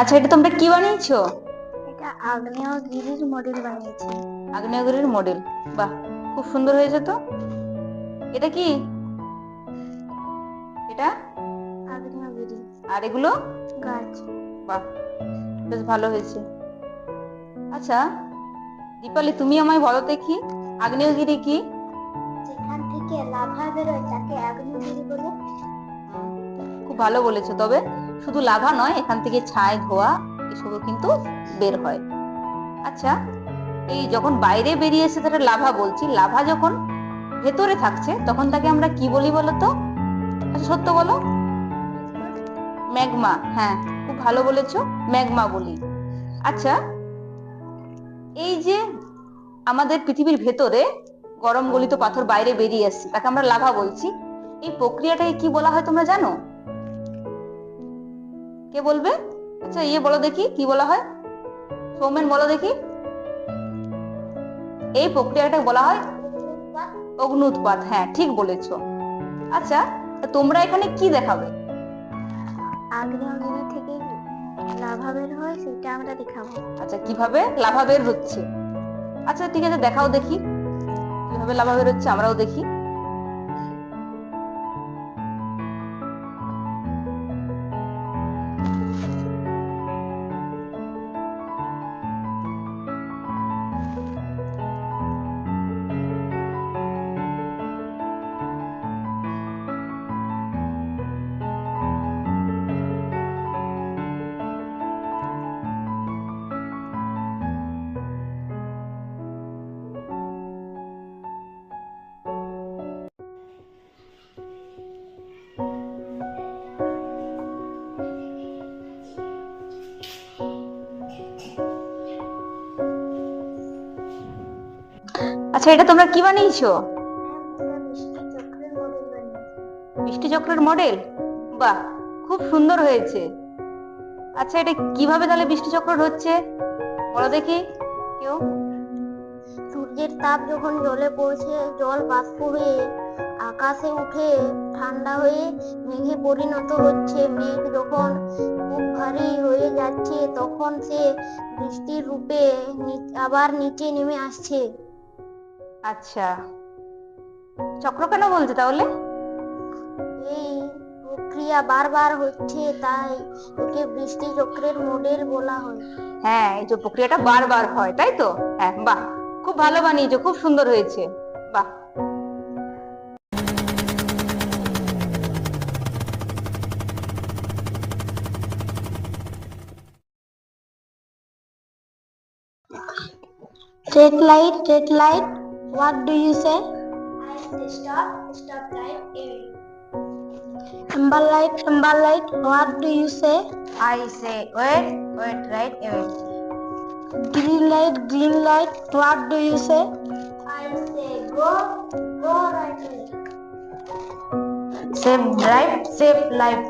আচ্ছা, এটা তোমরা কি বানিয়েছো? এটা আগ্নেয়গিরির মডেল বানিয়েছি। আগ্নেয়গিরির মডেল। বাহ, খুব সুন্দর হয়েছে তো। এটা কি? এটা? আগ্নেয়গিরি আর এগুলো? গাছ। বাহ, বেশ ভালো হয়েছে। আচ্ছা দীপালি, তুমি আমায় বলো দেখি, আগ্নেয়গিরি কি? যেখান থেকে লাভা বেরোয় তাকে আগ্নেয়গিরি বলে। খুব ভালো বলেছো। তবে শুধু লাভা নয়, এখান থেকে ছাই, ধোঁয়া এসবও কিন্তু বের হয়। আচ্ছা, এই যখন বাইরে বেরিয়ে এসে সেটা লাভা বলছি, লাভা যখন ভেতরে থাকছে তখন তাকে আমরা কি বলি বলো তো? আচ্ছা সত্য বলো। ম্যাগমা। হ্যাঁ, খুব ভালো বলেছো, ম্যাগমা বলি। আচ্ছা, এই যে আমাদের পৃথিবীর ভেতরে গরম গলিত পাথর বাইরে বেরিয়ে আসছে তাকে আমরা লাভা বলছি, এই প্রক্রিয়াটাকে কি বলা হয় তোমরা জানো? কে বলবে? আচ্ছা বলো দেখি কি বলা হয়। সৌমেন বলো দেখি। এই প্রক্রিয়াটাকে বলা হয় অগ্নুৎপাত। হ্যাঁ, ঠিক বলেছো। আচ্ছা, তোমরা এখানে কি দেখাবে? আগ্নেয়গিরি থেকে লাভা বের হয় সেটা আমরা দেখাবো। আচ্ছা, কিভাবে লাভা বের হচ্ছে? আচ্ছা ঠিক আছে, দেখাও দেখি কিভাবে লাভা বের হচ্ছে, আমরাও দেখি। আচ্ছা, এটা তোমরা কি বানিয়েছো? বৃষ্টি চক্রের মডেল। বাহ, খুব সুন্দর হয়েছে। আচ্ছা, এটা কিভাবে তাহলে বৃষ্টি চক্র হচ্ছে বলো দেখি কেউ। সূর্যের তাপ যখন জলে পড়ছে, জল বাষ্প হয়ে আকাশে উঠে ঠান্ডা হয়ে মেঘে পরিণত হচ্ছে। মেঘ যখন খুব ভারী হয়ে যাচ্ছে তখন সে বৃষ্টির রূপে আবার নিচে নেমে আসছে। আচ্ছা, চক্র কেন বলছে তাহলে? এই প্রক্রিয়া বারবার হচ্ছে তাই একে বৃষ্টি চক্রের মডেল বলা হয়। হ্যাঁ, এই যে প্রক্রিয়াটা বারবার হয় তাই তো। হ্যাঁ, বাহ, খুব ভালো বানিয়েছো, খুব সুন্দর হয়েছে। বাহ। Red light, what do you say? I say stop light away. Amber light, what do you say? I say wait right away. Green light, what do you say? I say go right away. Save life.